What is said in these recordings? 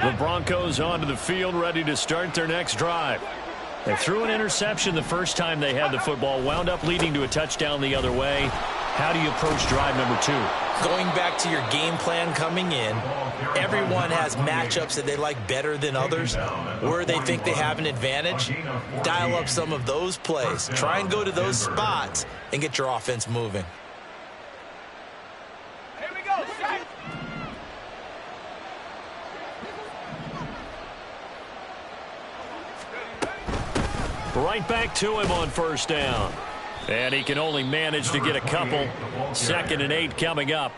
The Broncos onto the field, ready to start their next drive. They threw an interception the first time they had the football, wound up leading to a touchdown the other way. How do you approach drive number 2? Going back to your game plan coming in, everyone has matchups that they like better than others, where they think they have an advantage. Dial up some of those plays. Try and go to those spots and get your offense moving. Here we go. Right back to him on first down. And he can only manage to get a couple. 2nd and 8 coming up.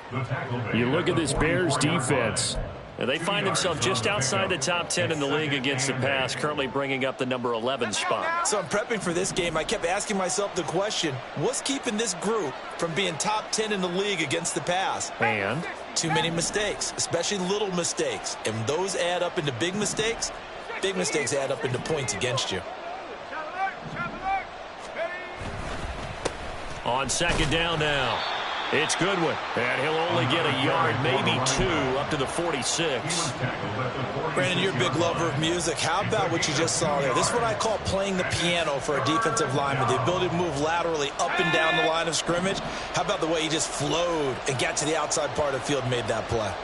You look at this Bears defense. And they find themselves just outside the top 10 in the league against the pass, currently bringing up the number 11 spot. So I'm prepping for this game. I kept asking myself the question, what's keeping this group from being top 10 in the league against the pass? And too many mistakes, especially little mistakes. And those add up into big mistakes. Big mistakes add up into points against you. On 2nd down now, it's Goodwin. And he'll only get a yard, maybe 2, up to the 46. Brandon, you're a big lover of music. How about what you just saw there? This is what I call playing the piano for a defensive lineman. The ability to move laterally up and down the line of scrimmage. How about the way he just flowed and got to the outside part of the field and made that play?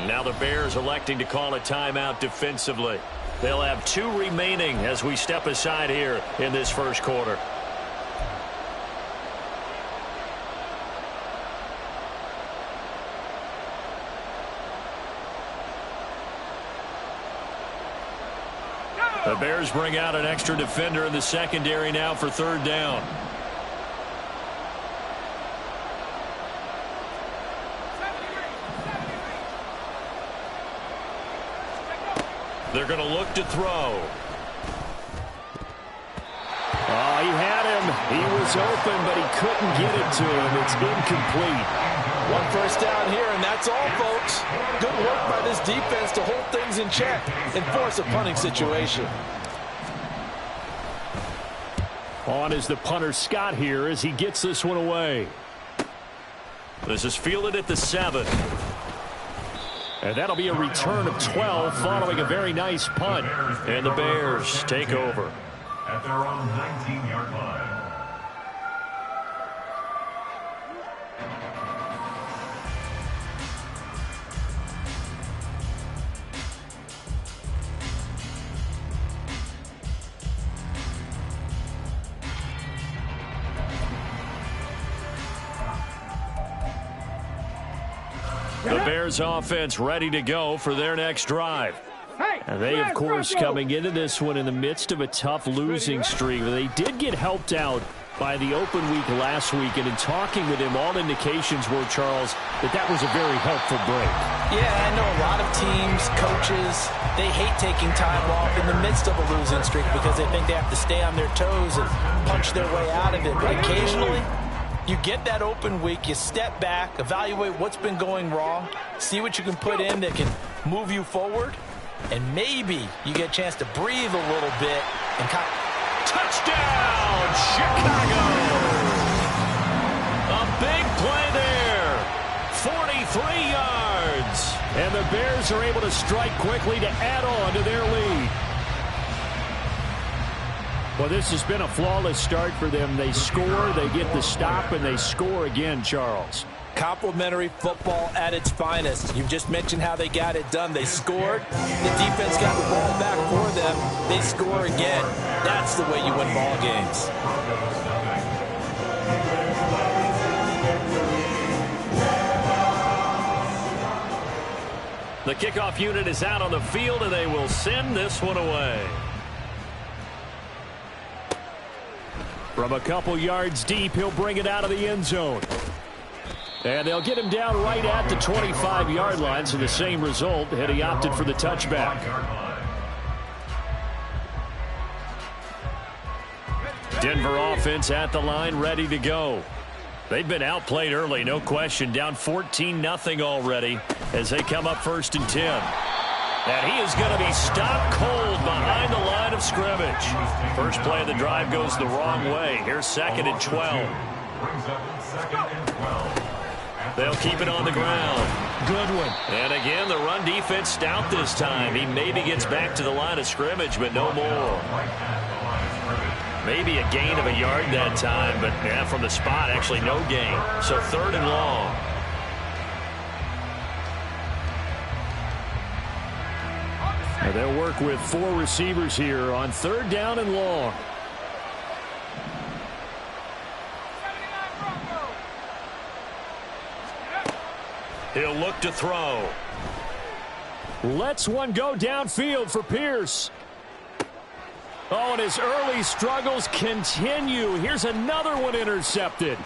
Now the Bears electing to call a timeout defensively. They'll have 2 remaining as we step aside here in this first quarter. The Bears bring out an extra defender in the secondary now for 3rd down. They're going to look to throw. Oh, he had him. He was open, but he couldn't get it to him. It's incomplete. 1 first down here, and that's all, folks. Good work by this defense to hold things in check and force a punting situation. On is the punter Scott here as he gets this one away. This is fielded at the 7. And that'll be a return of 12 following a very nice punt. And the Bears take over. At their own 19-yard line. The Bears offense ready to go for their next drive. And they, of course, coming into this one in the midst of a tough losing streak. They did get helped out by the open week last week. And in talking with him, all indications were, Charles, that was a very helpful break. Yeah, I know a lot of teams, coaches, they hate taking time off in the midst of a losing streak because they think they have to stay on their toes and punch their way out of it. But occasionally, you get that open week, you step back, evaluate what's been going wrong, see what you can put in that can move you forward, and maybe you get a chance to breathe a little bit and kind of... Touchdown, Chicago! A big play there. 43 yards. And the Bears are able to strike quickly to add on to their lead. Well, this has been a flawless start for them. They score, they get the stop, and they score again, Charles. Complimentary football at its finest. You've just mentioned how they got it done. They scored. The defense got the ball back for them. They score again. That's the way you win ball games. The kickoff unit is out on the field, and they will send this one away. From a couple yards deep, he'll bring it out of the end zone. And they'll get him down right at the 25-yard line, so the same result had he opted for the touchback. Denver offense at the line, ready to go. They've been outplayed early, no question. Down 14-0 already as they come up 1st and 10. And he is going to be stopped cold behind the line of scrimmage. First play of the drive goes the wrong way. Here's 2nd and 12. They'll keep it on the ground. Good one. And again, the run defense stout this time. He maybe gets back to the line of scrimmage, but no more. Maybe a gain of a yard that time, but yeah, from the spot, actually no gain. So 3rd and long. Now they'll work with 4 receivers here on 3rd down and long. He'll look to throw. Lets one go downfield for Pierce. Oh, and his early struggles continue. Here's another one intercepted.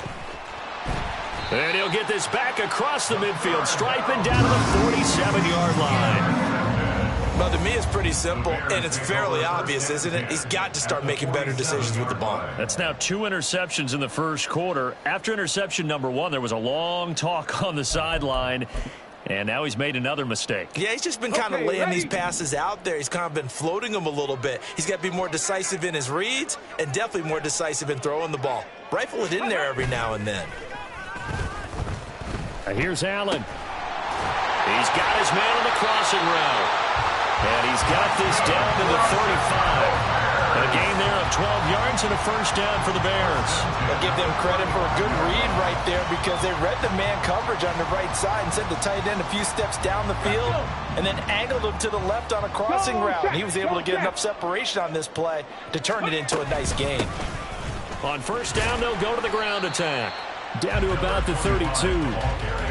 And he'll get this back across the midfield, striping down to the 47-yard line. Well, to me, it's pretty simple, and it's fairly obvious, isn't it? He's got to start making better decisions with the ball. That's now 2 interceptions in the first quarter. After interception number 1, there was a long talk on the sideline, and now he's made another mistake. Yeah, he's just been kind of laying these passes out there. He's kind of been floating them a little bit. He's got to be more decisive in his reads and definitely more decisive in throwing the ball. Rifle it in there every now and then. Here's Allen. He's got his man on the crossing route. And he's got this down to the 35. A gain there of 12 yards and a first down for the Bears. I'll give them credit for a good read right there because they read the man coverage on the right side and sent the tight end a few steps down the field and then angled him to the left on a crossing route. And he was able to get enough separation on this play to turn it into a nice gain. On first down, they'll go to the ground attack. Down to about the 32.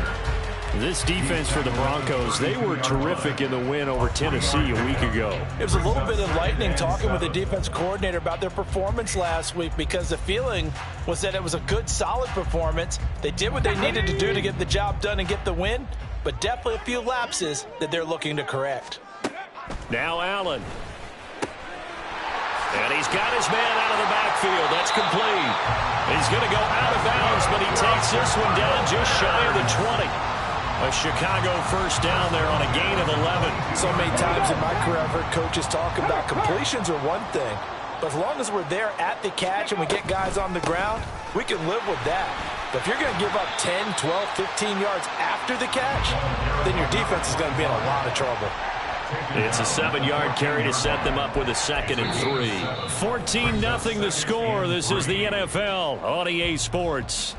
This defense for the Broncos, they were terrific in the win over Tennessee a week ago. It was a little bit enlightening talking with the defense coordinator about their performance last week because the feeling was that it was a good, solid performance. They did what they needed to do to get the job done and get the win, but definitely a few lapses that they're looking to correct. Now Allen. And he's got his man out of the backfield. That's complete. He's going to go out of bounds, but he takes this one down just shy of the 20. A Chicago first down there on a gain of 11. So many times in my career I've heard coaches talk about completions are one thing, but as long as we're there at the catch and we get guys on the ground, we can live with that. But if you're going to give up 10, 12, 15 yards after the catch, then your defense is going to be in a lot of trouble. It's a 7-yard carry to set them up with a 2nd and 3. 14-0 the score. This is the NFL on EA Sports.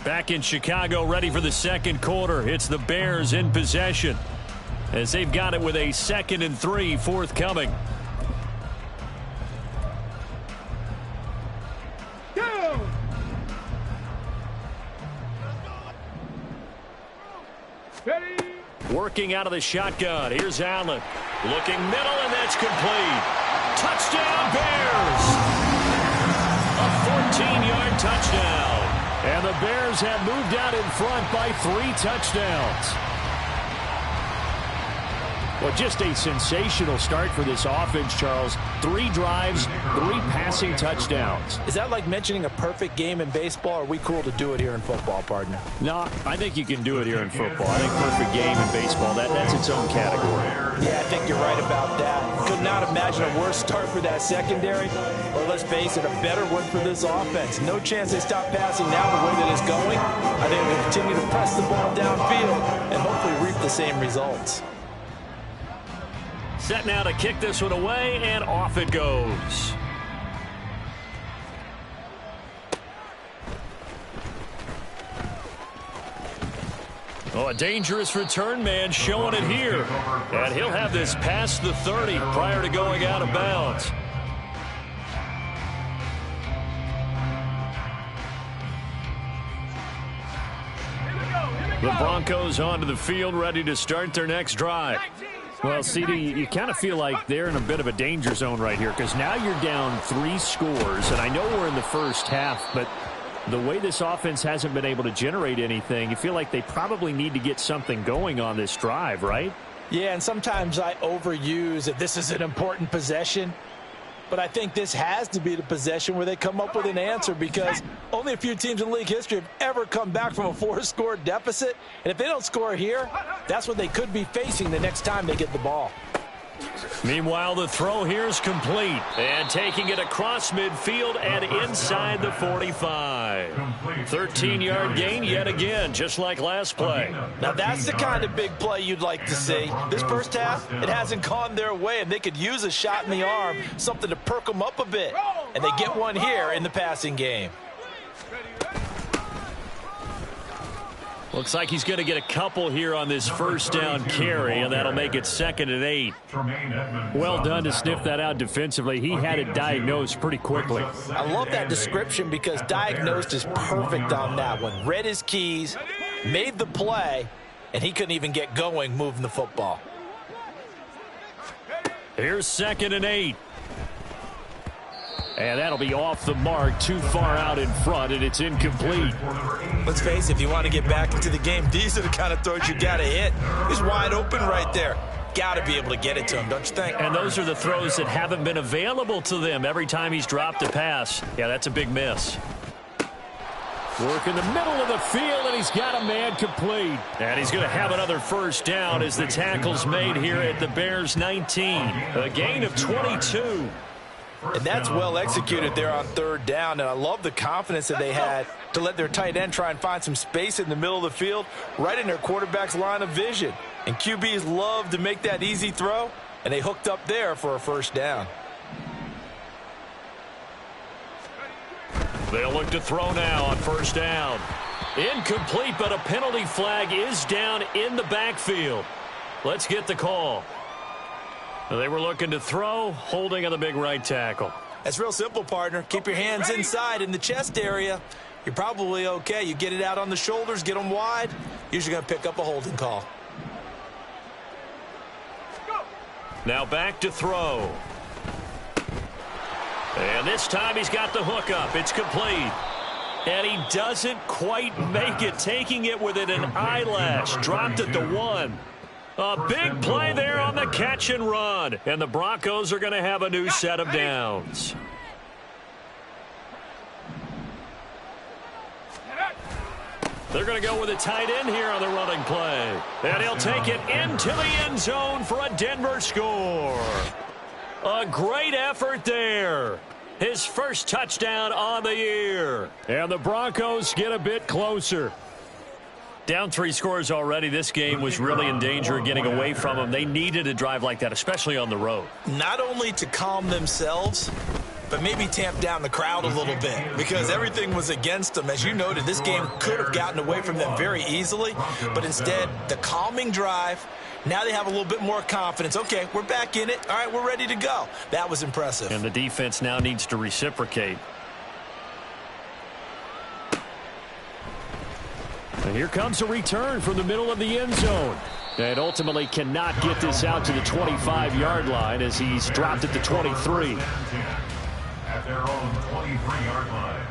Back in Chicago, ready for the second quarter. It's the Bears in possession as they've got it with a 2nd and 3 forthcoming. Go! Ready? Working out of the shotgun. Here's Allen. Looking middle, and that's complete. Touchdown, Bears! A 14-yard touchdown. And the Bears have moved out in front by 3 touchdowns. Well, just a sensational start for this offense, Charles. 3 drives, 3 passing touchdowns. Is that like mentioning a perfect game in baseball, or are we cool to do it here in football, partner? No, I think you can do it here in football. I think perfect game in baseball, that's its own category. Yeah, I think you're right about that. Could not imagine a worse start for that secondary, or let's face it, a better one for this offense. No chance they stop passing now the way that it's going. I think they'll continue to press the ball downfield and hopefully reap the same results. Set now to kick this one away, and off it goes. Oh, a dangerous return man showing it here. And he'll have this past the 30 prior to going out of bounds. The Broncos onto the field, ready to start their next drive. Well, CD, you kind of feel like they're in a bit of a danger zone right here because now you're down 3 scores, and I know we're in the first half, but the way this offense hasn't been able to generate anything, you feel like they probably need to get something going on this drive, right? Yeah, and sometimes I overuse that this is an important possession. But I think this has to be the possession where they come up with an answer because only a few teams in league history have ever come back from a 4-score deficit. And if they don't score here, that's what they could be facing the next time they get the ball. Meanwhile, the throw here is complete. And taking it across midfield and inside the 45. 13-yard gain yet again, just like last play. Now, that's the kind of big play you'd like to see. This first half, it hasn't gone their way, and they could use a shot in the arm, something to perk them up a bit. And they get one here in the passing game. Looks like he's going to get a couple here on this first down carry, and that'll make it 2nd and 8. Well done to sniff that out defensively. He had it diagnosed pretty quickly. I love that description because diagnosed is perfect on that one. Read his keys, made the play, and he couldn't even get going moving the football. Here's 2nd and 8. And that'll be off the mark, too far out in front, and it's incomplete. Let's face it, if you want to get back into the game, these are the kind of throws you got to hit. He's wide open right there. Got to be able to get it to him, don't you think? And those are the throws that haven't been available to them every time he's dropped a pass. Yeah, that's a big miss. Work in the middle of the field, and he's got a man complete. And he's going to have another first down as the tackle's made here at the Bears 19. A gain of 22. And that's well executed there on 3rd down. And I love the confidence that they had to let their tight end try and find some space in the middle of the field, right in their quarterback's line of vision. And QBs love to make that easy throw, and they hooked up there for a first down. They'll look to throw now on first down. Incomplete, but a penalty flag is down in the backfield. Let's get the call. They were looking to throw, holding on the big right tackle. That's real simple, partner. Keep your hands inside in the chest area. You're probably okay. You get it out on the shoulders, get them wide. Usually going to pick up a holding call. Now back to throw. And this time he's got the hook up. It's complete. And he doesn't quite make it, taking it within an eyelash. Dropped it to 1. A big play there on the catch and run. And the Broncos are going to have a new set of downs. They're going to go with a tight end here on the running play. And he'll take it into the end zone for a Denver score. A great effort there. His first touchdown on the year. And the Broncos get a bit closer. Down 3 scores already. This game was really in danger of getting away from them. They needed a drive like that, especially on the road. Not only to calm themselves, but maybe tamp down the crowd a little bit because everything was against them. As you noted, this game could have gotten away from them very easily, but instead, the calming drive, now they have a little bit more confidence. Okay, we're back in it. All right, we're ready to go. That was impressive. And the defense now needs to reciprocate. And here comes a return from the middle of the end zone. And ultimately cannot get this out to the 25-yard line as he's dropped it to 23. At their own 23-yard line.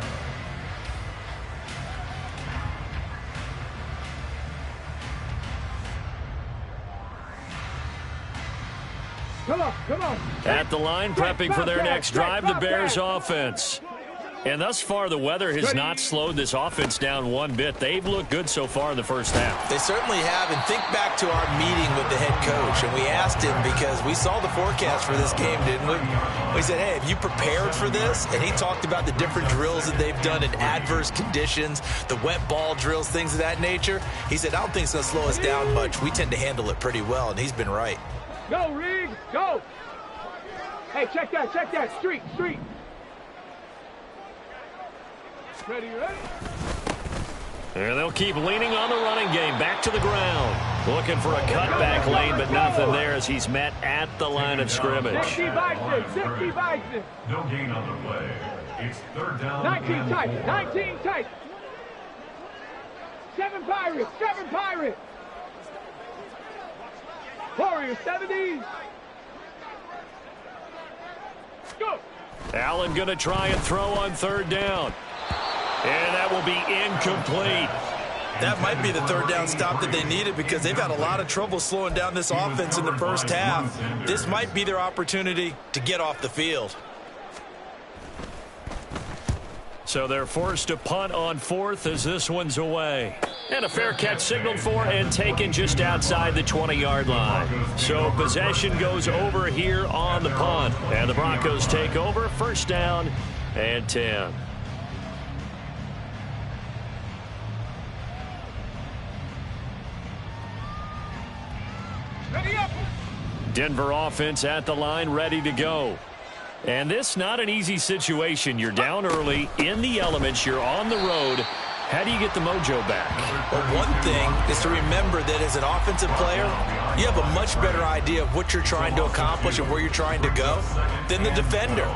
Come on. At the line, prepping for their next drive, the Bears offense. And thus far, the weather has not slowed this offense down one bit. They've looked good so far in the first half. They certainly have. And think back to our meeting with the head coach. And we asked him because we saw the forecast for this game, didn't we? We said, hey, have you prepared for this? And he talked about the different drills that they've done in adverse conditions, the wet ball drills, things of that nature. He said, I don't think it's going to slow us down much. We tend to handle it pretty well. And he's been right. Go, Reed, go. Hey, check that. Street. Ready? And they'll keep leaning on the running game. Back to the ground. Looking for a cutback lane, but nothing there as he's met at the line of scrimmage. 60 Bison. No gain on the play. It's 3rd down. 19 tight. 7 Pirates. Warriors, 70s. Go. Allen going to try and throw on 3rd down. And that will be incomplete. That might be the 3rd down stop that they needed because they've had a lot of trouble slowing down this offense in the first half. This might be their opportunity to get off the field. So they're forced to punt on 4th as this one's away. And a fair catch signaled for and taken just outside the 20-yard line. So possession goes over here on the punt. And the Broncos take over, 1st down and 10. Denver offense at the line, ready to go. And this not an easy situation. You're down early, in the elements, you're on the road. How do you get the mojo back? Well, one thing is to remember that as an offensive player, you have a much better idea of what you're trying to accomplish and where you're trying to go than the defender.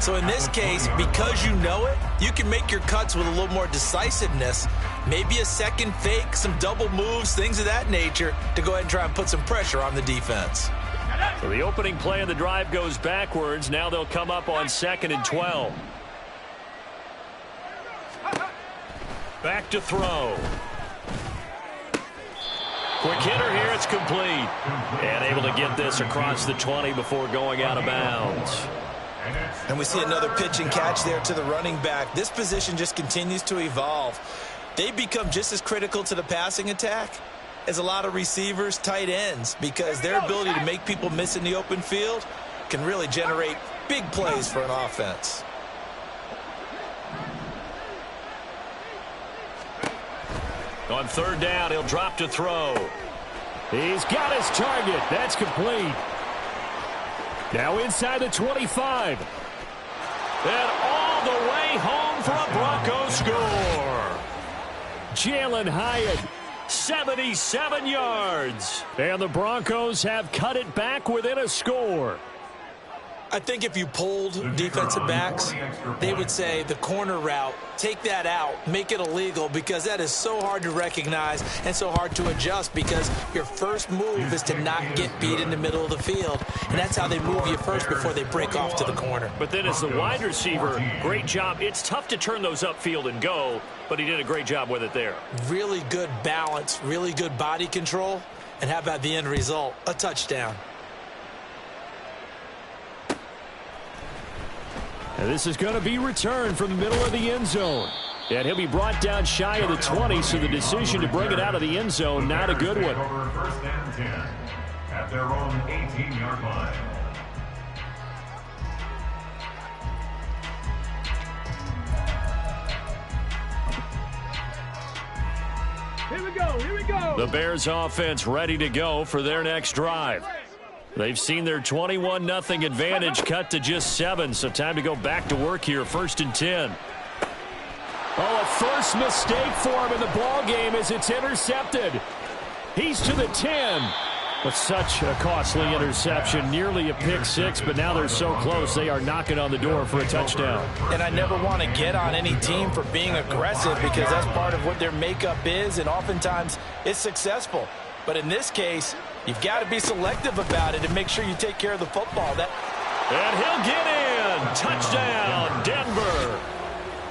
So in this case, because you know it, you can make your cuts with a little more decisiveness, maybe a second fake, some double moves, things of that nature, to go ahead and try and put some pressure on the defense. So the opening play of the drive goes backwards. Now they'll come up on 2nd and 12. Back to throw. Quick hitter here. It's complete. And able to get this across the 20 before going out of bounds. And we see another pitch and catch there to the running back. This position just continues to evolve. They become just as critical to the passing attack as a lot of receivers, tight ends, because their ability to make people miss in the open field can really generate big plays for an offense. On 3rd down, he'll drop to throw. He's got his target. That's complete. Now inside the 25. And all the way home for a Broncos score. Jalen Hyatt, 77 yards. And the Broncos have cut it back within a score. I think if you polled defensive backs, they would say the corner route, take that out, make it illegal, because that is so hard to recognize and so hard to adjust, because your first move is to not get beat in the middle of the field. And that's how they move you first before they break off to the corner. But then as the wide receiver, great job. It's tough to turn those upfield and go, but he did a great job with it there. Really good balance, really good body control. And how about the end result? A touchdown. And this is going to be returned from the middle of the end zone. And he'll be brought down shy of the 20, so the decision to bring it out of the end zone, not a good one. 1st and 10 at their own 18-yard line. Here we go, here we go. The Bears offense ready to go for their next drive. They've seen their 21-0 advantage cut to just 7, so time to go back to work here, 1st and 10. Oh, a first mistake for him in the ball game as it's intercepted. He's to the 10. But such a costly interception, nearly a pick 6, but now they're so close they are knocking on the door for a touchdown. And I never want to get on any team for being aggressive, because that's part of what their makeup is, and oftentimes it's successful. But in this case, you've got to be selective about it and make sure you take care of the football. And he'll get in. Touchdown, Denver.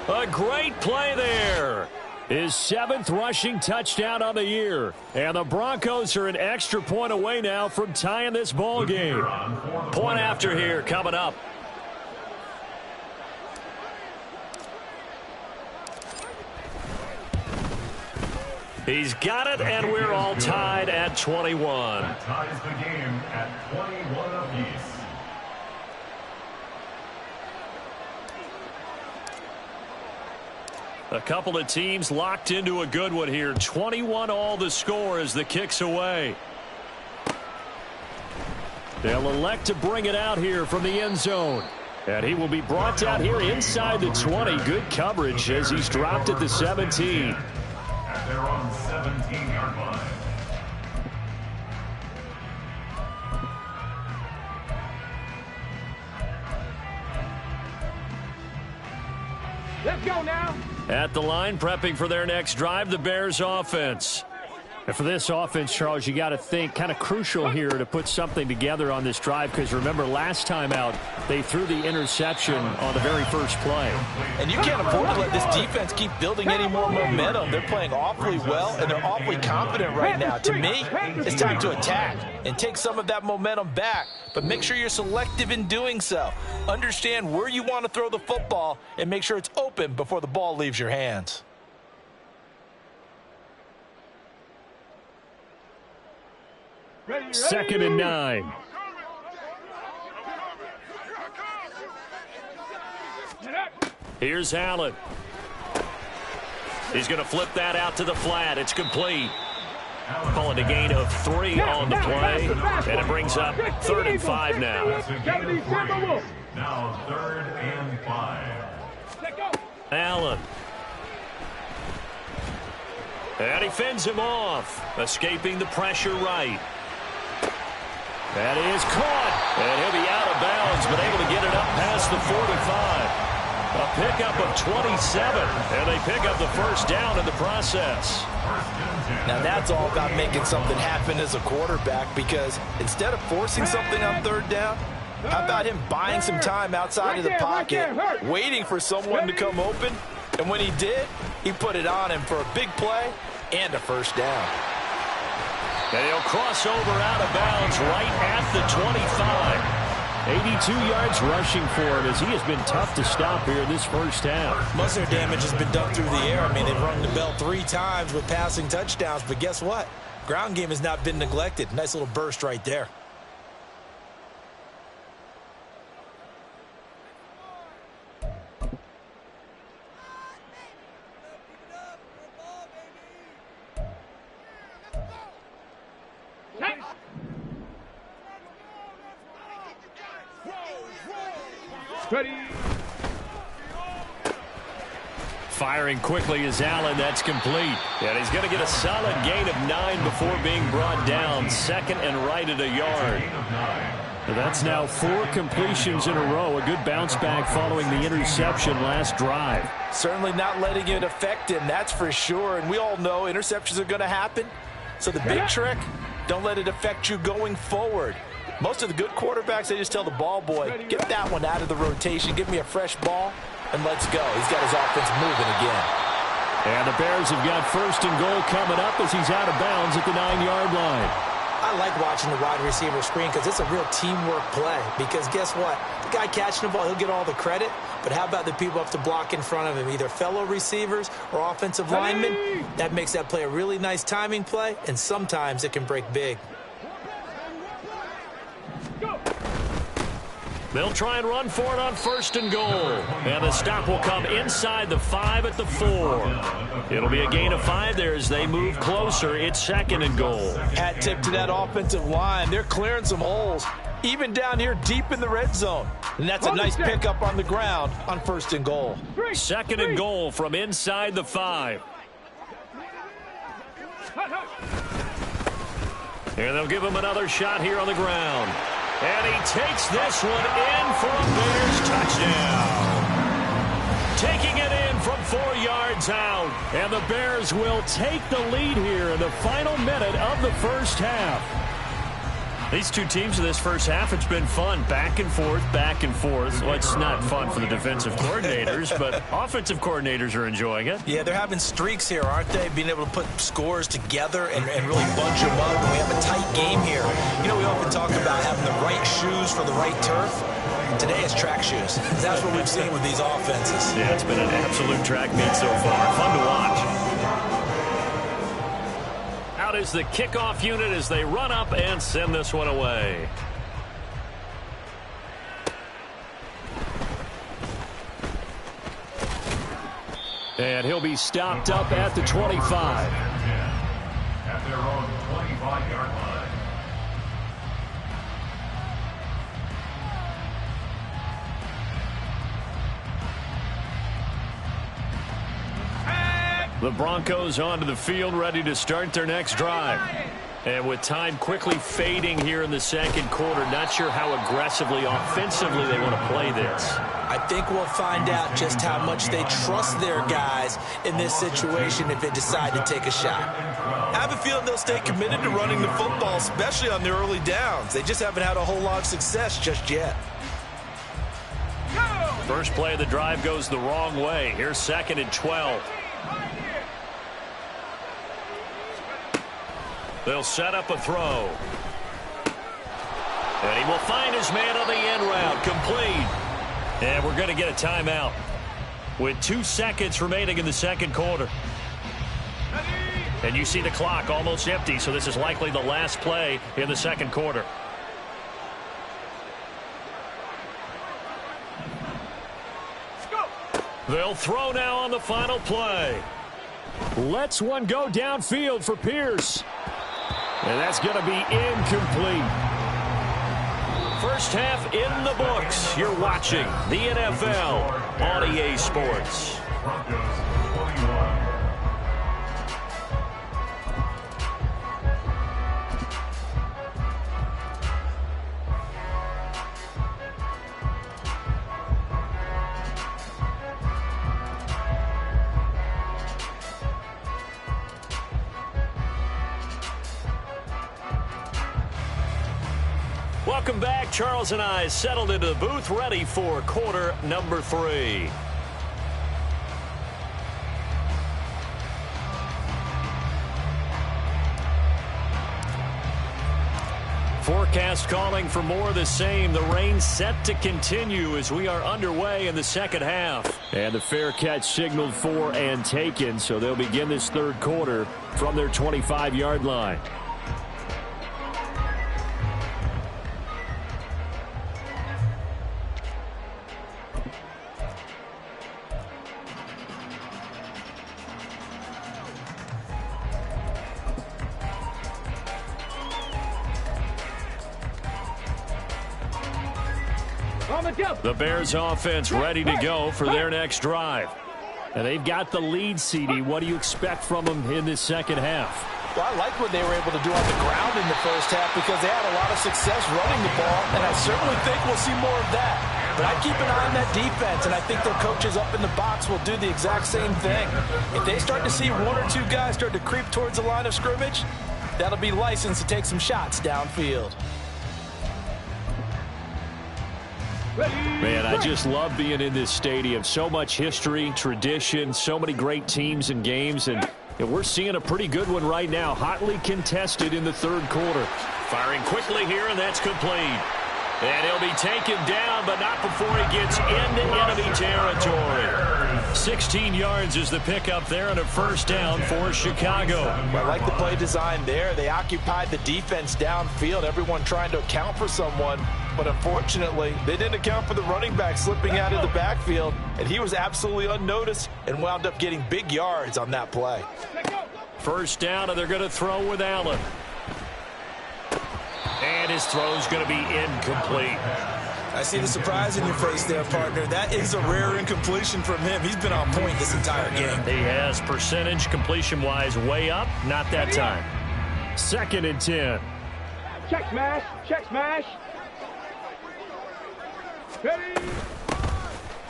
A great play there. His 7th rushing touchdown on the year. And the Broncos are an extra point away now from tying this ball game. Point after here coming up. He's got it, and we're all tied at 21. That ties the game at 21 apiece. A couple of teams locked into a good one here. 21 all the score as the kick's away. They'll elect to bring it out here from the end zone. And he will be brought down here inside the 20. Good coverage as he's dropped at the 17. At their own 17-yard line. Let's go now. At the line, prepping for their next drive, the Bears offense. And for this offense, Charles, you got to think kind of crucial here to put something together on this drive, because remember last time out they threw the interception on the very first play. And you can't afford to let this defense keep building any more momentum. They're playing awfully well, and they're awfully confident right now. To me, it's time to attack and take some of that momentum back, but make sure you're selective in doing so. Understand where you want to throw the football and make sure it's open before the ball leaves your hands. Second and 9. Here's Allen. He's going to flip that out to the flat. It's complete. Calling a gain of 3 on the play, and it brings up 3rd and 5 now. Now 3rd and 5. Allen. And he fends him off, escaping the pressure right. That is caught, and he'll be out of bounds, but able to get it up past the 45. A pickup of 27, and they pick up the first down in the process. Now that's all about making something happen as a quarterback, because instead of forcing something on 3rd down, how about him buying some time outside of the pocket, waiting for someone to come open, and when he did, he put it on him for a big play and a first down. And he'll cross over out of bounds right at the 25. 82 yards rushing for him, as he has been tough to stop here in this first half. Most of their damage has been done through the air. I mean, they've rung the bell 3 times with passing touchdowns, but guess what? Ground game has not been neglected. Nice little burst right there. Ready. Firing quickly is Allen. That's complete. And he's going to get a solid gain of 9 before being brought down. 2nd and right at a yard. So that's now 4 completions in a row. A good bounce back following the interception last drive. Certainly not letting it affect him, that's for sure. And we all know interceptions are going to happen. So the big trick, don't let it affect you going forward. Most of the good quarterbacks, they just tell the ball boy, get that one out of the rotation, give me a fresh ball, and let's go. He's got his offense moving again. And the Bears have got 1st and goal coming up as he's out of bounds at the 9-yard line. I like watching the wide receiver screen because it's a real teamwork play. Because guess what? The guy catching the ball, he'll get all the credit. But how about the people up to block in front of him, either fellow receivers or offensive linemen? That makes that play a really nice timing play, and sometimes it can break big. They'll try and run for it on 1st and goal. And the stop will come inside the 5 at the 4. It'll be a gain of 5 there as they move closer. It's 2nd and goal. Hat tip to that offensive line. They're clearing some holes, even down here deep in the red zone. And that's a nice pickup on the ground on 1st and goal. 2nd and goal from inside the 5. And they'll give him another shot here on the ground. And he takes this one in for a Bears touchdown. Taking it in from 4 yards out. And the Bears will take the lead here in the final minute of the first half. These two teams in this first half, it's been fun. Back and forth, back and forth. Well, it's not fun for the defensive coordinators, but offensive coordinators are enjoying it. Yeah, they're having streaks here, aren't they? Being able to put scores together and really bunch them up. And we have a tight game here. You know, we often talk about having the right shoes for the right turf. Today it's track shoes. That's what we've seen with these offenses. Yeah, it's been an absolute track meet so far. Fun to watch. Out is the kickoff unit as they run up and send this one away. And he'll be stopped up at the 25. At their own 25-yard line. The Broncos onto the field, ready to start their next drive. And with time quickly fading here in the second quarter, not sure how aggressively, offensively they want to play this. I think we'll find out just how much they trust their guys in this situation if they decide to take a shot. I have a feeling they'll stay committed to running the football, especially on the early downs. They just haven't had a whole lot of success just yet. First play of the drive goes the wrong way. Here's 2nd and 12. They'll set up a throw. And he will find his man on the end route. Complete. And we're going to get a timeout with 2 seconds remaining in the second quarter. And you see the clock almost empty, so this is likely the last play in the second quarter. They'll throw now on the final play. Lets one go downfield for Pierce. And that's going to be incomplete. First half in the books. You're watching the NFL on EA Sports. Welcome back. Charles and I settled into the booth, ready for quarter number 3. Forecast calling for more of the same. The rain set to continue as we are underway in the second half. And the fair catch signaled for and taken, so they'll begin this third quarter from their 25-yard line. The Bears offense ready to go for their next drive. And they've got the lead, CD. What do you expect from them in this second half? Well, I like what they were able to do on the ground in the first half because they had a lot of success running the ball, and I certainly think we'll see more of that. But I keep an eye on that defense, and I think their coaches up in the box will do the exact same thing. If they start to see 1 or 2 guys start to creep towards the line of scrimmage, that'll be licensed to take some shots downfield. Man, I just love being in this stadium. So much history, tradition, so many great teams and games, and we're seeing a pretty good one right now. Hotly contested in the third quarter. Firing quickly here, and that's complete. And he'll be taken down, but not before he gets into enemy territory. 16 yards is the pickup there, and a first down for Chicago. Well, I like the play design there. They occupied the defense downfield, everyone trying to account for someone. But unfortunately, they didn't account for the running back slipping out of the backfield, and he was absolutely unnoticed and wound up getting big yards on that play. First down, and they're going to throw with Allen. And his throw's going to be incomplete. I see the surprise in your face there, partner. That is a rare incompletion from him. He's been on point this entire game. He has percentage completion-wise way up. Not that time. 2nd and 10. Check smash. Check smash. Ready.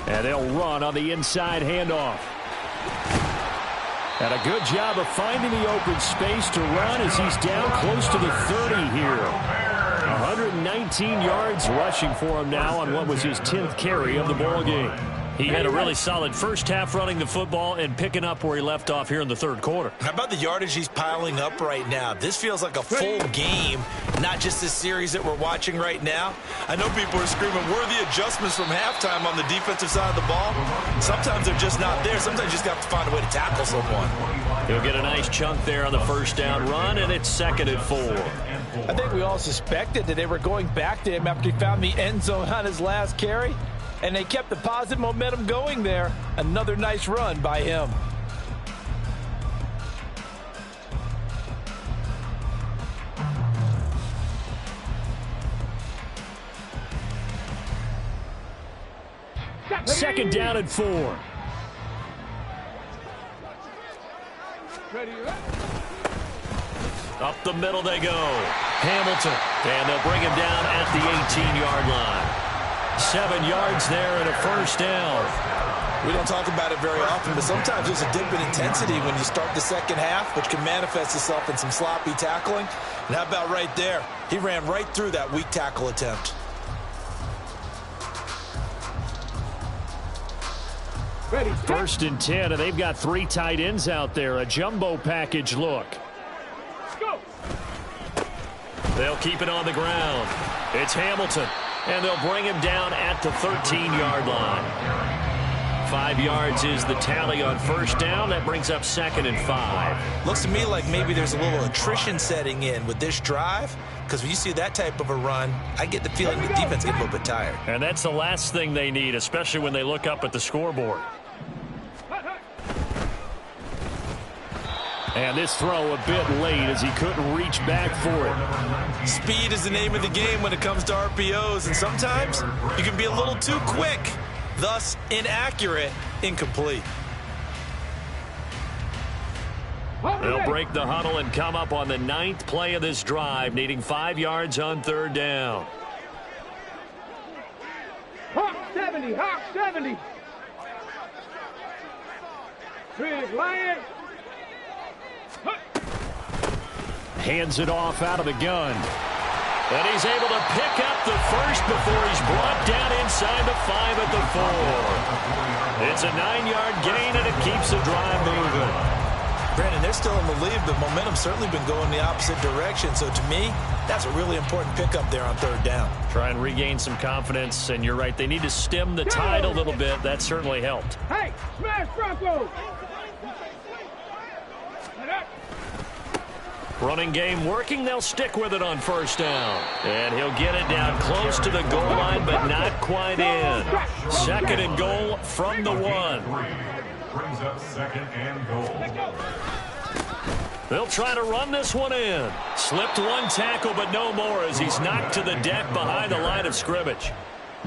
And they'll run on the inside handoff. And a good job of finding the open space to run as he's down close to the 30 here. 119 yards rushing for him now on what was his 10th carry of the ball game. He had a really solid first half running the football and picking up where he left off here in the third quarter. How about the yardage he's piling up right now? This feels like a full game, not just this series that we're watching right now. I know people are screaming, worthy adjustments from halftime on the defensive side of the ball. Sometimes they're just not there. Sometimes you just have to find a way to tackle someone. He'll get a nice chunk there on the first down run, and it's 2nd and 4. I think we all suspected that they were going back to him after he found the end zone on his last carry. And they kept the positive momentum going there. Another nice run by him. Second down and 4. Up the middle they go. Hamilton. And they'll bring him down at the 18-yard line. 7 yards there and a first down. We don't talk about it very often, but sometimes there's a dip in intensity when you start the second half, which can manifest itself in some sloppy tackling. And how about right there? He ran right through that weak tackle attempt. Ready, 1st and 10, and they've got 3 tight ends out there. A jumbo package look. go. They'll keep it on the ground. It's Hamilton, and they'll bring him down at the 13-yard line. 5 yards is the tally on 1st down. That brings up 2nd and 5. Looks to me like maybe there's a little attrition setting in with this drive, because when you see that type of a run, I get the feeling the defense gets a little bit tired. And that's the last thing they need, especially when they look up at the scoreboard. And this throw a bit late as he couldn't reach back for it. Speed is the name of the game when it comes to RPOs, and sometimes you can be a little too quick, thus inaccurate, incomplete. They'll break the huddle and come up on the 9th play of this drive, needing 5 yards on 3rd down. Hawk 70, Hawk 70. Big Lion. Hands it off out of the gun. And he's able to pick up the first before he's brought down inside the 5 at the 4. It's a 9-yard gain, and it keeps the drive moving. Brandon, they're still in the lead, but momentum's certainly been going the opposite direction. So to me, that's a really important pickup there on 3rd down. Try and regain some confidence, and you're right. They need to stem the tide a little bit. That certainly helped. Hey, smash Broncos. Running game working. They'll stick with it on 1st down. And he'll get it down close to the goal line, but not quite in. 2nd and goal from the 1. Brings up 2nd and goal. They'll try to run this one in. Slipped one tackle, but no more as he's knocked to the deck behind the line of scrimmage.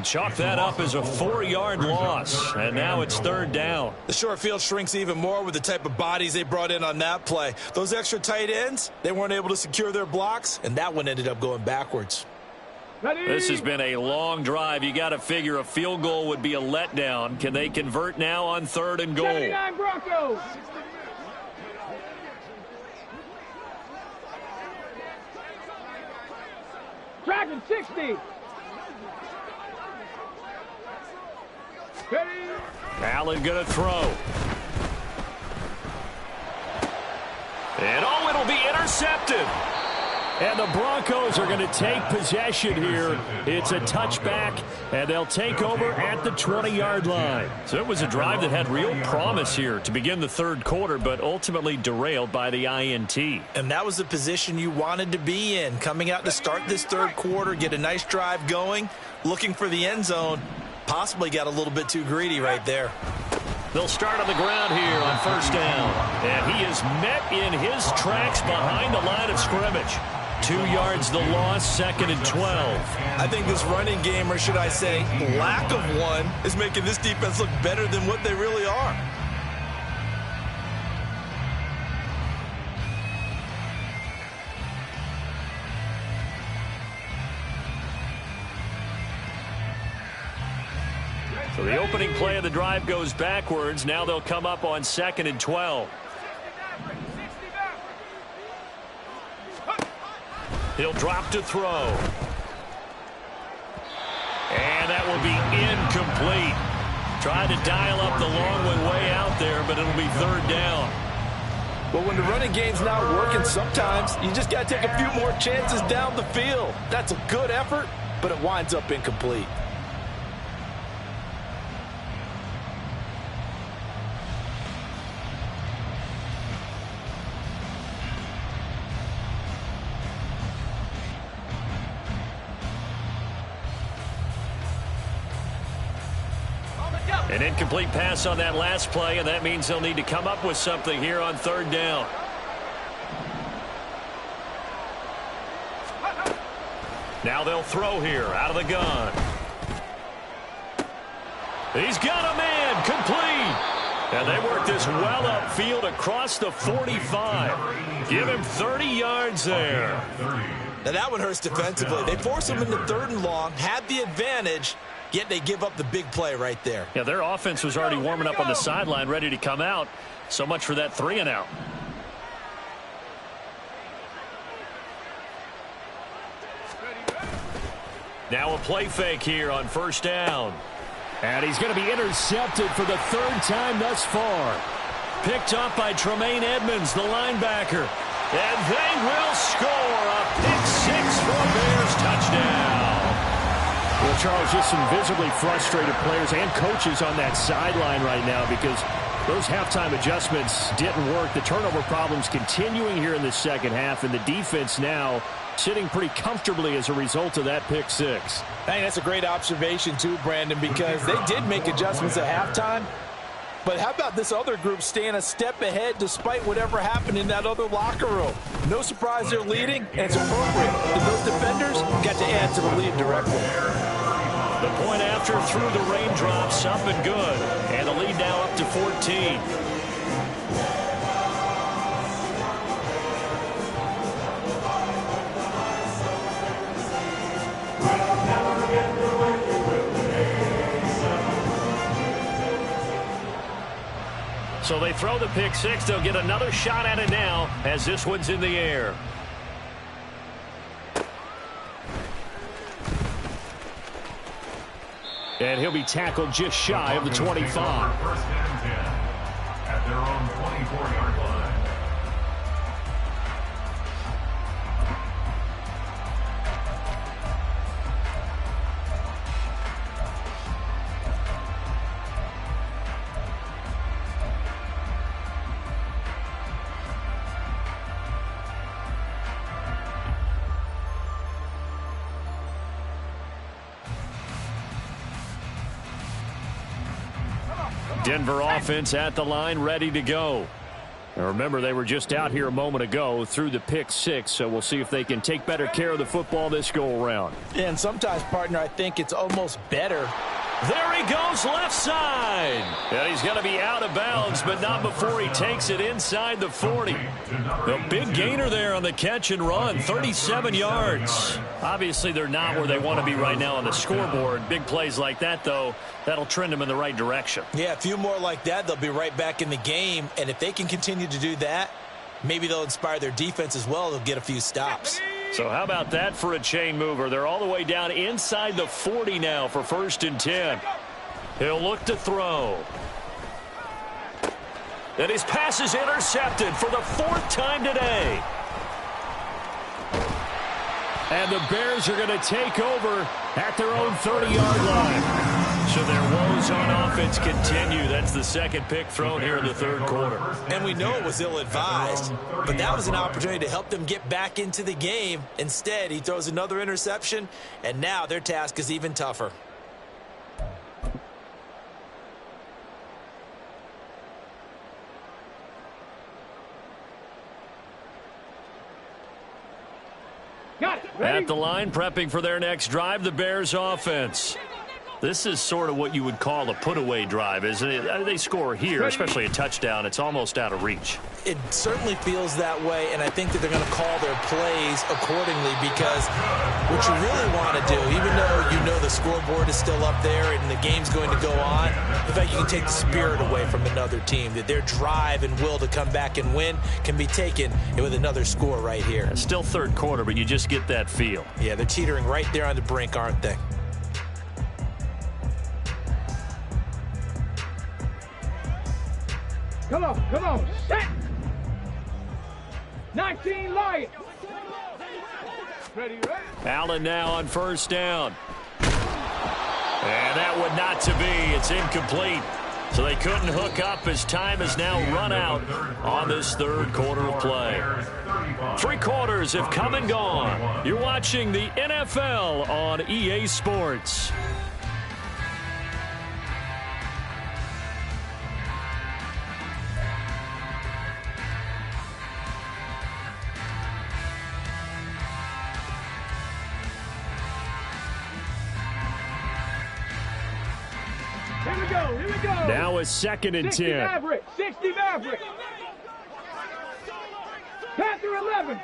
Chalk that up as a 4-yard loss, and now it's 3rd down. The short field shrinks even more with the type of bodies they brought in on that play. Those extra tight ends, they weren't able to secure their blocks, and that one ended up going backwards. Ready. This has been a long drive. You got to figure a field goal would be a letdown. Can they convert now on 3rd and goal? 79 Broncos. Dragon 60. Ready. Allen going to throw. And oh, it'll be intercepted. And the Broncos are going to take possession here. It's a touchback, and they'll take over at the 20-yard line. So it was a drive that had real promise here to begin the 3rd quarter, but ultimately derailed by the INT. And that was the position you wanted to be in, coming out to start this 3rd quarter, get a nice drive going, looking for the end zone. Possibly got a little bit too greedy right there. They'll start on the ground here on 1st down. And he is met in his tracks behind the line of scrimmage. 2 yards the loss, 2nd and 12. I think this running game, or should I say lack of one, is making this defense look better than what they really are. So the opening play of the drive goes backwards. Now they'll come up on 2nd and 12. He'll drop to throw. And that will be incomplete. Tried to dial up the long one way out there, but it'll be 3rd down. Well, when the running game's not working, sometimes you just got to take a few more chances down the field. That's a good effort, but it winds up incomplete. An incomplete pass on that last play, and that means they'll need to come up with something here on 3rd down. Now they'll throw here out of the gun. He's got a man, complete. And they work this well upfield across the 45. Give him 30 yards there. Now that one hurts defensively. They force him into 3rd and long, had the advantage, yet they give up the big play right there. Yeah, their offense was already warming up on the sideline, ready to come out. So much for that 3-and-out. Now a play fake here on first down. And he's going to be intercepted for the third time thus far. Picked up by Tremaine Edmonds, the linebacker. And they will score a pick-6 for a Bears touchdown. Well, Charles, just some visibly frustrated players and coaches on that sideline right now because those halftime adjustments didn't work. The turnover problems continuing here in the second half, and the defense now sitting pretty comfortably as a result of that pick-6. I think that's a great observation too, Brandon, because they did make adjustments at halftime. But how about this other group staying a step ahead despite whatever happened in that other locker room? No surprise they're leading, and it's appropriate. And those defenders got to add to the lead directly. The point after through the raindrops, up and good. And the lead now up to 14. So they throw the pick-6. They'll get another shot at it now as this one's in the air. And he'll be tackled just shy of the 25. First and 10 at their own 24-yard line. Denver offense at the line, ready to go. And remember, they were just out here a moment ago through the pick-6, so we'll see if they can take better care of the football this go-around. And sometimes, partner, I think it's almost better. There he goes, left side. And he's going to be out of bounds, but not before he takes it inside the 40. A big gainer there on the catch and run, 37 yards. Obviously, they're not where they want to be right now on the scoreboard. Big plays like that, though, that'll trend them in the right direction. Yeah, a few more like that, they'll be right back in the game. And if they can continue to do that, maybe they'll inspire their defense as well. They'll get a few stops. So how about that for a chain mover? They're all the way down inside the 40 now for first and 10. He'll look to throw. And his pass is intercepted for the fourth time today. And the Bears are going to take over at their own 30-yard line. So their woes on offense continue. That's the second pick thrown here in the third quarter. And we know it was ill-advised, but that was an opportunity to help them get back into the game. Instead, he throws another interception, and now their task is even tougher. At the line, prepping for their next drive, the Bears offense. This is sort of what you would call a put-away drive, isn't it? They score here, especially a touchdown. It's almost out of reach. It certainly feels that way, and I think that they're going to call their plays accordingly because what you really want to do, even though you know the scoreboard is still up there and the game's going to go on, the fact you can take the spirit away from another team, that their drive and will to come back and win can be taken with another score right here. It's still third quarter, but you just get that feel. Yeah, they're teetering right there on the brink, aren't they? Come on, set! 19 Lions! Ready? Allen now on first down. And that would not to be. It's incomplete. So they couldn't hook up as time has now run out on this third quarter of play. 3 quarters have come and gone. You're watching the NFL on EA Sports. Here we go. Now a second and 60 10. Maverick. Panther 11.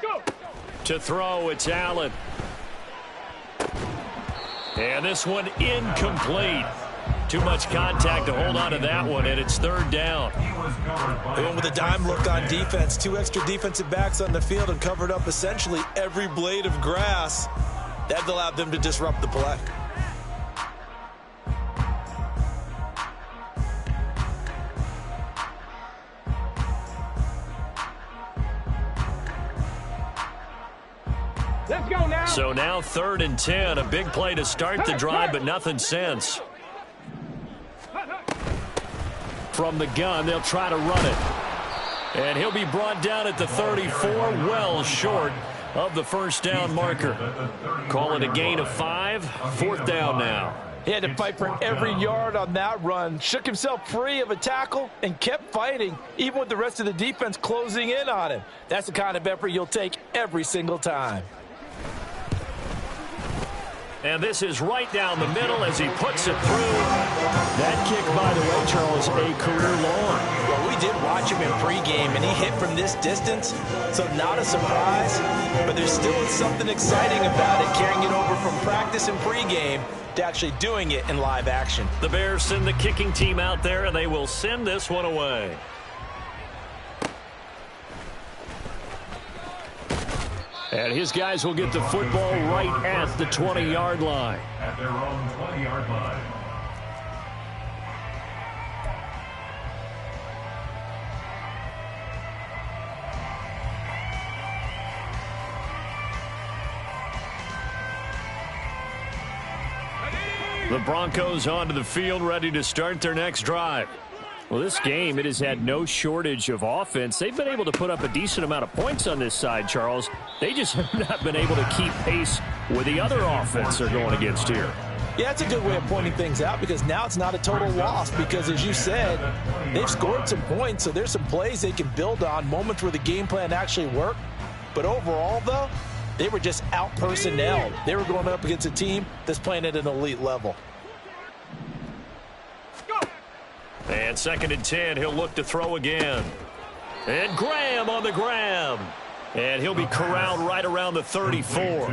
Go. To throw, it's Allen. And this one incomplete. Too much contact to hold on to that one, and it's third down. They went with a dime look on defense. 2 extra defensive backs on the field and covered up essentially every blade of grass. That allowed them to disrupt the play. Let's go now. So now 3rd and 10. A big play to start the drive, but nothing since. From the gun, they'll try to run it. And he'll be brought down at the 34, well short of the first down marker. Call it a gain of 5. 4th down now. He had to fight for every yard on that run. Shook himself free of a tackle and kept fighting, even with the rest of the defense closing in on him. That's the kind of effort you'll take every single time. And this is right down the middle as he puts it through. That kick, by the way, Charles, a career long. Well, we did watch him in pregame, and he hit from this distance, so not a surprise. But there's still something exciting about it, carrying it over from practice and pregame to actually doing it in live action. The Bears send the kicking team out there, and they will send this one away. And his guys will get the football right at the 20-yard line. At their own 20-yard line. The Broncos onto the field, ready to start their next drive. Well, this game, it has had no shortage of offense. They've been able to put up a decent amount of points on this side, Charles. They just have not been able to keep pace with the other offense they're going against here. Yeah, it's a good way of pointing things out because now it's not a total loss because, as you said, they've scored some points, so there's some plays they can build on, moments where the game plan actually worked. But overall, though, they were just out-personnelled. They were going up against a team that's playing at an elite level. And 2nd and 10, he'll look to throw again. And Graham on the grab. And he'll be corralled right around the 34.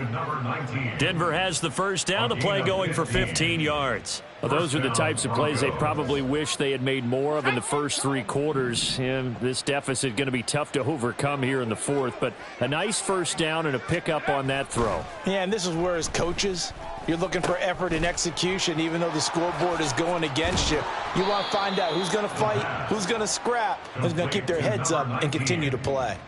Denver has the first down. The play going for 15 yards. Well, those are the types of plays they probably wish they had made more of in the first 3 quarters. And this deficit going to be tough to overcome here in the 4th. But a nice first down and a pickup on that throw. Yeah, and this is where, as coaches, you're looking for effort and execution, even though the scoreboard is going against you. You want to find out who's going to fight, who's going to scrap, who's going to keep their heads up and continue to play.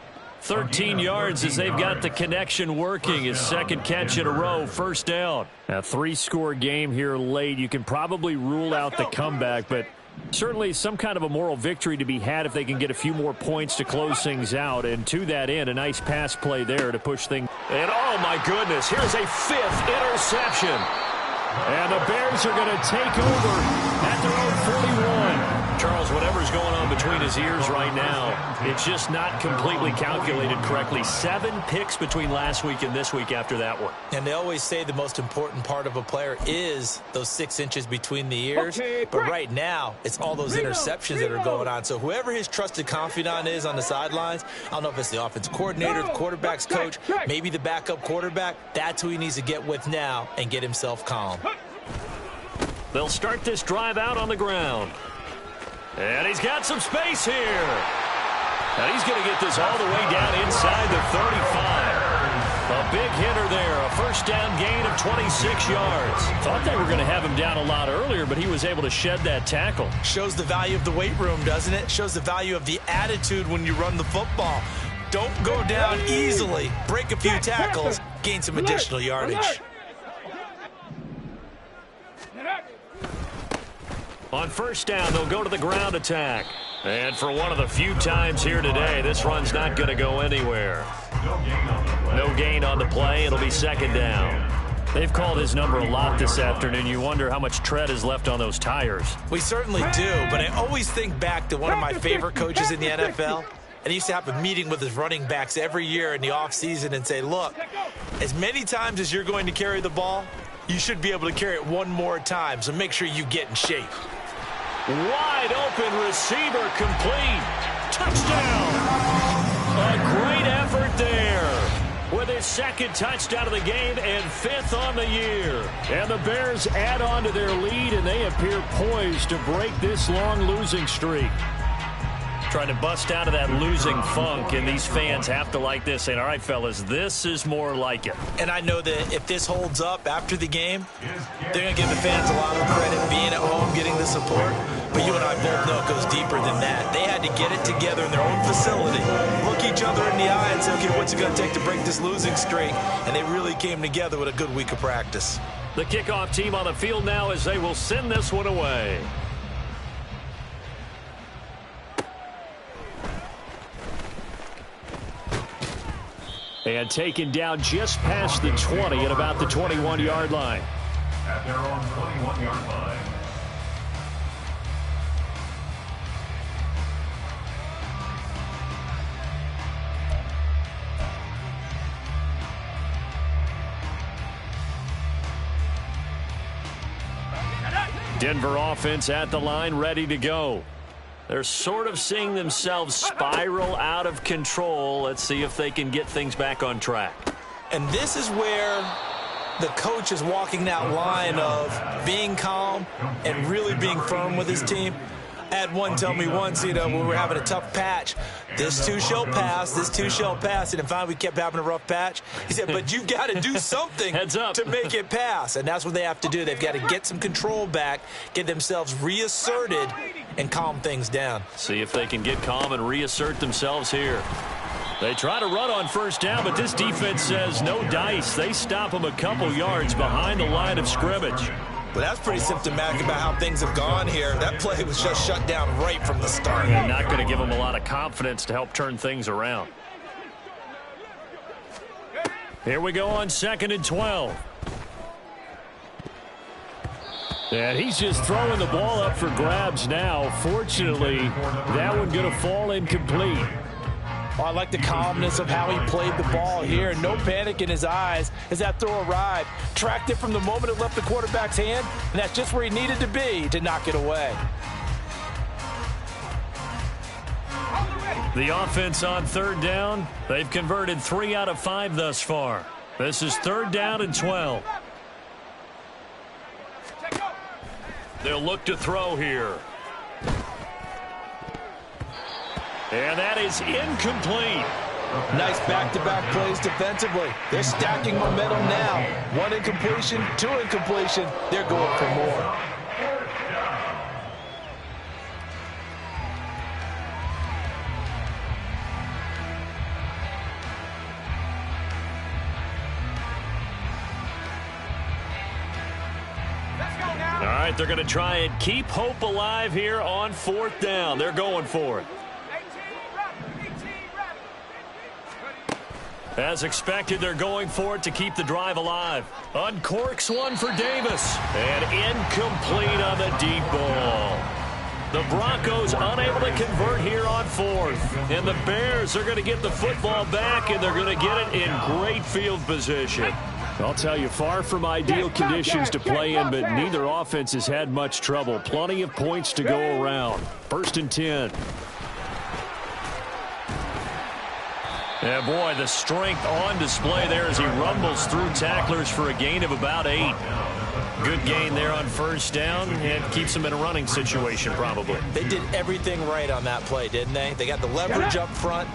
13 yards as they've got the connection working. His 2nd catch in a row, first down. A 3-score game here late. You can probably rule out the comeback, but certainly some kind of a moral victory to be had if they can get a few more points to close things out. And to that end, a nice pass play there to push things. And oh my goodness, here's a 5th interception. And the Bears are going to take over at their own 41. Charles, whatever's going on between his ears right now, it's just not completely calculated correctly. 7 picks between last week and this week after that one. And they always say the most important part of a player is those 6 inches between the ears. But right now, it's all those interceptions that are going on. So whoever his trusted confidant is on the sidelines, I don't know if it's the offensive coordinator, the quarterback's coach, maybe the backup quarterback, that's who he needs to get with now and get himself calm. They'll start this drive out on the ground. And he's got some space here. And he's going to get this all the way down inside the 35. A big hitter there. A first down gain of 26 yards. Thought they were going to have him down a lot earlier, but he was able to shed that tackle. Shows the value of the weight room, doesn't it? Shows the value of the attitude when you run the football. Don't go down easily. Break a few tackles. Gain some additional yardage. On first down, they'll go to the ground attack. And for one of the few times here today, this run's not going to go anywhere. No gain on the play. It'll be 2nd down. They've called his number a lot this afternoon. You wonder how much tread is left on those tires. We certainly do, but I always think back to one of my favorite coaches in the NFL. And he used to have a meeting with his running backs every year in the offseason and say, look, as many times as you're going to carry the ball, you should be able to carry it one more time, so make sure you get in shape. Wide open receiver complete. Touchdown. A great effort there. with his second touchdown of the game and 5th on the year. And the Bears add on to their lead, and they appear poised to break this long losing streak. Trying to bust out of that losing funk, and these fans have to like this, saying, all right, fellas, this is more like it. And I know that if this holds up after the game, they're going to give the fans a lot of credit being at home, getting the support. But you and I both know it goes deeper than that. They had to get it together in their own facility, look each other in the eye and say, okay, what's it going to take to break this losing streak? And they really came together with a good week of practice. The kickoff team on the field now as they will send this one away. And taken down just past the 20 at about the 21-yard line. At their own 21-yard line. Denver offense at the line, ready to go. They're sort of seeing themselves spiral out of control. Let's see if they can get things back on track. And this is where the coach is walking that line of being calm and really being firm with his team. I had one tell me once, when we were having a tough patch, this too shall pass, this too shall pass. And finally we kept having a rough patch. He said, but you've got to do something Heads up. to make it pass. And that's what they have to do. They've got to get some control back, get themselves reasserted, and calm things down. See if they can get calm and reassert themselves here. They try to run on first down, but this defense says no dice. They stop them a couple yards behind the line of scrimmage. But that's pretty symptomatic about how things have gone here. That play was just shut down right from the start. And not going to give them a lot of confidence to help turn things around. Here we go on 2nd and 12. And he's just throwing the ball up for grabs now. Fortunately, that one going to fall incomplete. Oh, I like the calmness of how he played the ball here. No panic in his eyes as that throw arrived. Tracked it from the moment it left the quarterback's hand, and that's just where he needed to be to knock it away. The offense on 3rd down. They've converted 3 out of 5 thus far. This is 3rd down and 12. They'll look to throw here. And that is incomplete. Nice back-to-back plays defensively. They're stacking momentum now. 1 incompletion, 2 incompletion. They're going for more. All right, they're going to try and keep hope alive here on 4th down. They're going for it. As expected, they're going for it to keep the drive alive. Uncorks one for Davis. And incomplete on the deep ball. The Broncos unable to convert here on 4th. And the Bears are going to get the football back, and they're going to get it in great field position. I'll tell you, far from ideal conditions to play in, but neither offense has had much trouble. Plenty of points to go around. 1st and 10. Yeah, boy, the strength on display there as he rumbles through tacklers for a gain of about 8. Good gain there on 1st down and keeps them in a running situation probably. They did everything right on that play, didn't they? They got the leverage up front,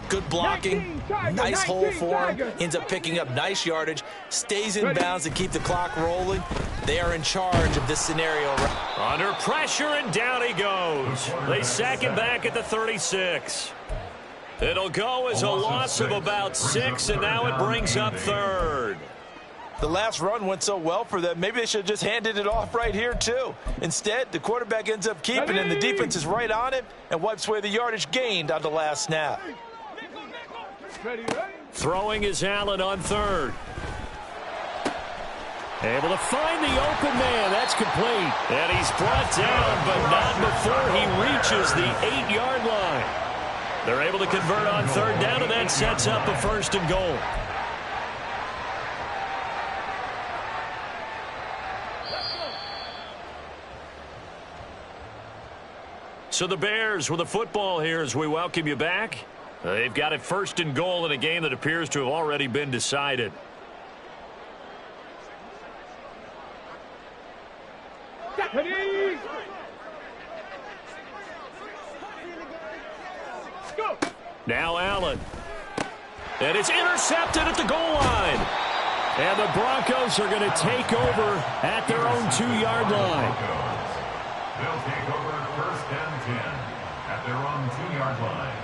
good blocking, nice hole for him, ends up picking up nice yardage, stays in bounds to keep the clock rolling. They are in charge of this scenario. Under pressure, and down he goes. They sack him back at the 36. It'll go as a loss of about 6, and now it brings up 3rd. The last run went so well for them, maybe they should have just handed it off right here, too. Instead, the quarterback ends up keeping it, and the defense is right on it and wipes away the yardage gained on the last snap. Throwing is Allen on 3rd. Able to find the open man. That's complete. And he's brought down, but not before he reaches the 8-yard line. They're able to convert on 3rd down, and that sets up a 1st and goal. So the Bears with the football here as we welcome you back. They've got it 1st and goal in a game that appears to have already been decided. Ready? Go. Now Allen. And it's intercepted at the goal line. And the Broncos are going to take over at their own 2-yard line. They'll take over 1st and 10 at their own 2-yard line.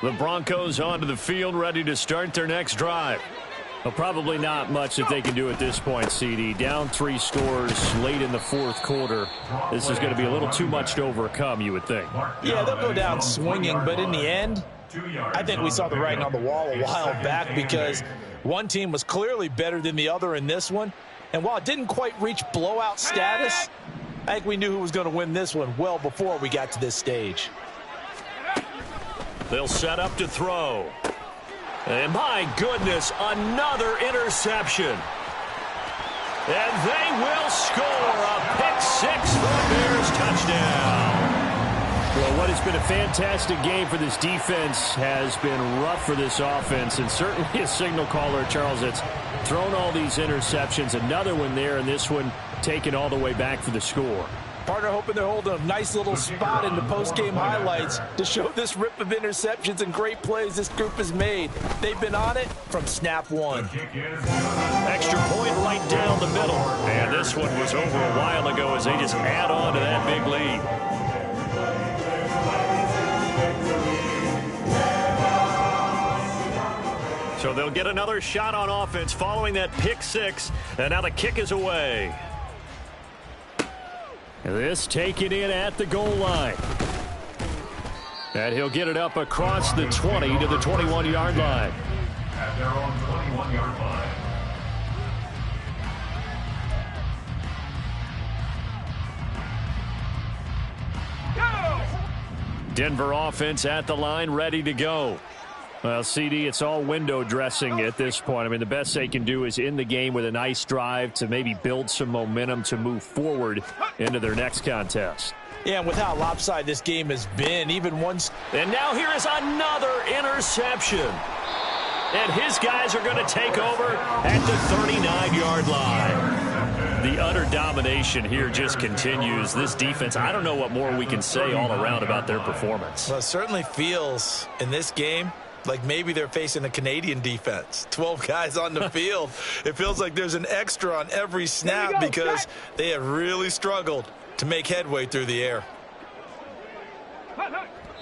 The Broncos onto the field, ready to start their next drive. Well, probably not much that they can do at this point, CD. Down 3 scores late in the 4th quarter. This is going to be a little too much to overcome, you would think. Yeah, they'll go down swinging, but in the end, I think we saw the writing on the wall a while back because one team was clearly better than the other in this one. And while it didn't quite reach blowout status, I think we knew who was going to win this one well before we got to this stage. They'll set up to throw. And my goodness, another interception. And they will score a pick-6 for a Bears touchdown. Well, what has been a fantastic game for this defense has been rough for this offense, and certainly a signal caller, Charles, that's thrown all these interceptions. Another one there, and this one taken all the way back for the score. Partner hoping they're holding a nice little spot in the post-game highlights to show this rip of interceptions and great plays this group has made. They've been on it from snap one. Extra point right down the middle. And this one was over a while ago as they just add on to that big lead. So they'll get another shot on offense following that pick-6. And now the kick is away. This taken in at the goal line. And he'll get it up across the 20 to the 21-yard line. At their own 21-yard line. Denver offense at the line, ready to go. Well, CD, it's all window dressing at this point. I mean, the best they can do is in the game with a nice drive to maybe build some momentum to move forward into their next contest. Yeah, and with how lopsided this game has been, even once. And now here is another interception. And his guys are going to take over at the 39-yard line. The utter domination here just continues. This defense, I don't know what more we can say all around about their performance. Well, it certainly feels in this game like maybe they're facing a Canadian defense. 12 guys on the field. It feels like there's an extra on every snap because they have really struggled to make headway through the air.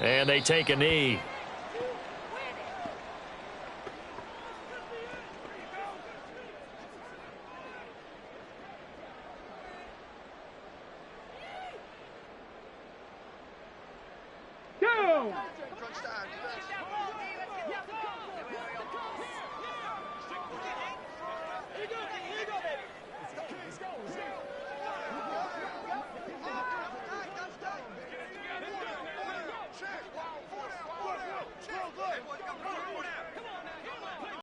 And they take a knee.